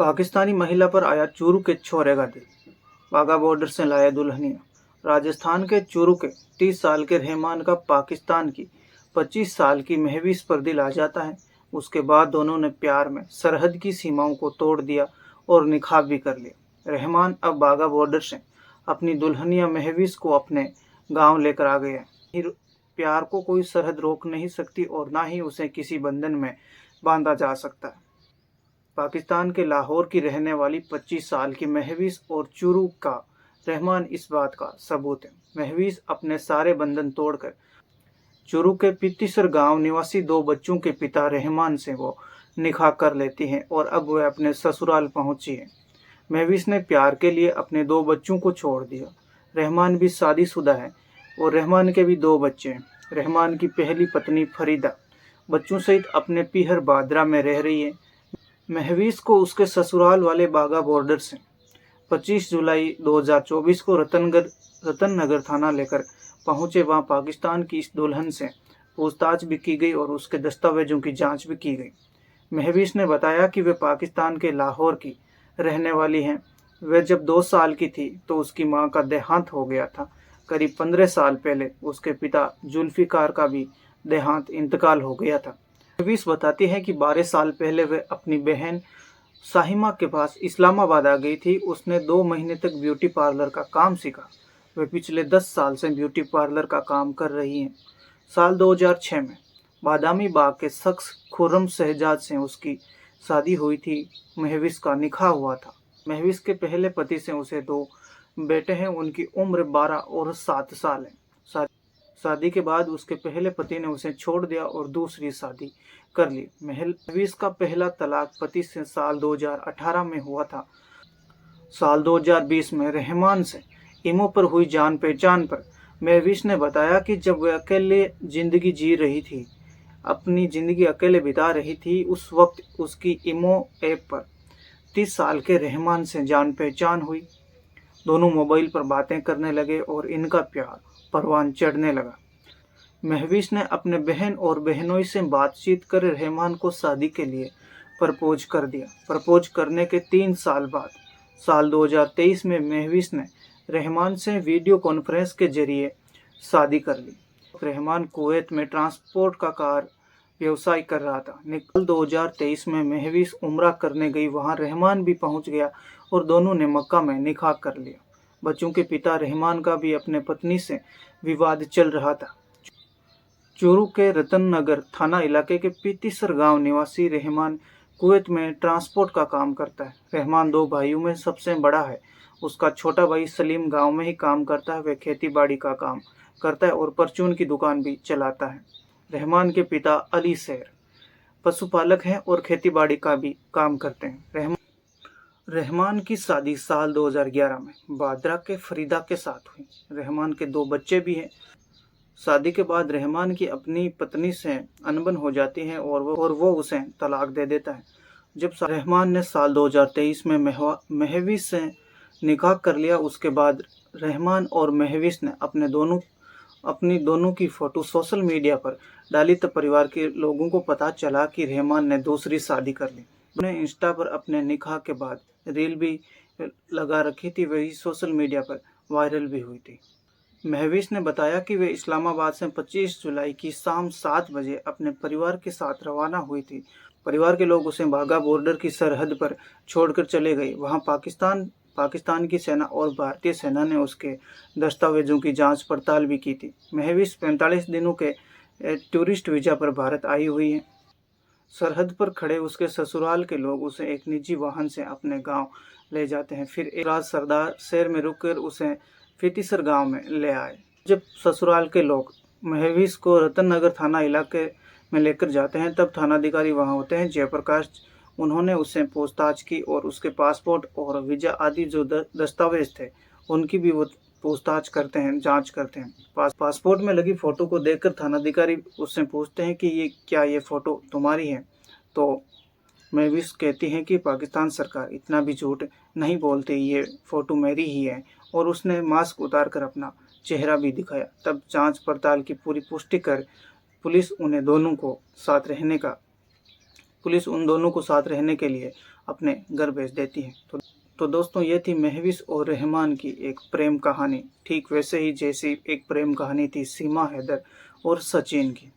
पाकिस्तानी महिला पर आया चूरू के छोरे का दिल। वाघा बॉर्डर से लाया दुल्हनिया। राजस्थान के चूरू के 30 साल के रहमान का पाकिस्तान की 25 साल की महवीस पर दिल आ जाता है। उसके बाद दोनों ने प्यार में सरहद की सीमाओं को तोड़ दिया और निकाह भी कर लिया। रहमान अब वाघा बॉर्डर से अपनी दुल्हनिया महवीस को अपने गांव लेकर आ गए हैं। प्यार को कोई सरहद रोक नहीं सकती और ना ही उसे किसी बंधन में बांधा जा सकता है। पाकिस्तान के लाहौर की रहने वाली 25 साल की महवीस और चूरू का रहमान इस बात का सबूत है। महवीस अपने सारे बंधन तोड़कर चूरू के पितीसर गांव निवासी 2 बच्चों के पिता रहमान से वो निकाह कर लेती हैं और अब वह अपने ससुराल पहुंची है। महवीस ने प्यार के लिए अपने 2 बच्चों को छोड़ दिया। रहमान भी शादीशुदा है और रहमान के भी 2 बच्चे हैं। रहमान की पहली पत्नी फरीदा बच्चों सहित अपने पीहर बादरा में रह रही है। महवीस को उसके ससुराल वाले वाघा बॉर्डर से 25 जुलाई 2024 को रतन नगर थाना लेकर पहुंचे। वहां पाकिस्तान की इस दुल्हन से पूछताछ भी की गई और उसके दस्तावेजों की जांच भी की गई। महवीस ने बताया कि वे पाकिस्तान के लाहौर की रहने वाली हैं। वह जब 2 साल की थी तो उसकी मां का देहांत हो गया था। करीब 15 साल पहले उसके पिता जुल्फिकार का भी देहांत इंतकाल हो गया था। महवीस बताती है कि 12 साल पहले वह अपनी बहन साहिमा के पास इस्लामाबाद आ गई थी। उसने 2 महीने तक ब्यूटी पार्लर का काम सीखा। वह पिछले 10 साल से ब्यूटी पार्लर का काम कर रही हैं। साल 2006 में बादामी बाग के शख्स खुर्रम शहजाद से उसकी शादी हुई थी। महवीस का निकाह हुआ था। महवीस के पहले पति से उसे 2 बेटे हैं। उनकी उम्र 12 और 7 साल है। शादी के बाद उसके पहले पति ने उसे छोड़ दिया और दूसरी शादी कर ली। महवीस का पहला तलाक पति से साल 2018 में हुआ था। साल 2020 में रहमान से इमो पर हुई जान पहचान पर महवीस ने बताया कि जब वह अकेले जिंदगी जी रही थी, अपनी जिंदगी अकेले बिता रही थी, उस वक्त उसकी इमो ऐप पर 30 साल के रहमान से जान पहचान हुई। दोनों मोबाइल पर बातें करने लगे और इनका प्यार परवान चढ़ने लगा। महवीस ने अपने बहन और बहनोई से बातचीत कर रहमान को शादी के लिए प्रपोज कर दिया। प्रपोज करने के 3 साल बाद साल 2023 में महवीस ने रहमान से वीडियो कॉन्फ्रेंस के जरिए शादी कर ली। रहमान कुवैत में ट्रांसपोर्ट का कार व्यवसाय कर रहा था। निकल 2023 में महवीस उम्रा करने गई। वहां रहमान भी पहुंच गया और दोनों ने मक्का में निकाह कर लिया। बच्चों के पिता रहमान का भी अपने पत्नी से विवाद चल रहा था। चूरू के रतन नगर थाना इलाके के पितीसर गांव निवासी रहमान कुवैत में ट्रांसपोर्ट का काम करता है। रहमान 2 भाइयों में सबसे बड़ा है। उसका छोटा भाई सलीम गांव में ही काम करता है। वह खेती बाड़ी का काम करता है और परचून की दुकान भी चलाता है। रहमान के पिता अली शेर पशुपालक हैं और खेती बाड़ी का भी काम करते हैं। रहमान की शादी साल 2011 में बादरा के फरीदा के साथ हुई। रहमान के 2 बच्चे भी हैं। शादी के बाद रहमान की अपनी पत्नी से अनबन हो जाती है और वो उसे तलाक दे देता है। जब रहमान ने साल 2023 में महवीस से निकाह कर लिया, उसके बाद रहमान और महवीस ने अपनी दोनों की फोटो सोशल मीडिया पर डाली तो परिवार के लोगों को पता चला कि रहमान ने दूसरी शादी कर ली। उन्होंने इंस्टा पर अपने निकाह के बाद रील भी लगा रखी थी। वही सोशल मीडिया पर वायरल भी हुई थी। महवीस ने बताया कि वे इस्लामाबाद से 25 जुलाई की शाम 7 बजे अपने परिवार के साथ रवाना हुई थी। परिवार के लोग उसे वाघा बॉर्डर की सरहद पर छोड़कर चले गए। वहां पाकिस्तान की सेना और भारतीय सेना ने उसके दस्तावेजों की जांच पड़ताल भी की थी। महवीस 45 दिनों के टूरिस्ट वीजा पर भारत आई हुई है। सरहद पर खड़े उसके ससुराल के लोग उसे एक निजी वाहन से अपने गांव ले जाते हैं। फिर एक रात सरदार शहर में रुककर उसे पितीसर गांव में ले आए। जब ससुराल के लोग महवीस को रतन नगर थाना इलाके में लेकर जाते हैं, तब थानाधिकारी वहां होते हैं जयप्रकाश। उन्होंने उससे पूछताछ की और उसके पासपोर्ट और वीजा आदि जो दस्तावेज थे उनकी भी वो पूछताछ करते हैं, जांच करते हैं। पासपोर्ट में लगी फ़ोटो को देखकर थानाधिकारी उससे पूछते हैं कि ये फ़ोटो तुम्हारी है? तो महवीस कहती हैं कि पाकिस्तान सरकार इतना भी झूठ नहीं बोलती, ये फ़ोटो मेरी ही है। और उसने मास्क उतारकर अपना चेहरा भी दिखाया। तब जांच पड़ताल की पूरी पुष्टि कर पुलिस उन्हें दोनों को साथ रहने का पुलिस उन दोनों को साथ रहने के लिए अपने घर भेज देती है। तो दोस्तों, ये थी महविश और रहमान की एक प्रेम कहानी, ठीक वैसे ही जैसी एक प्रेम कहानी थी सीमा हैदर और सचिन की।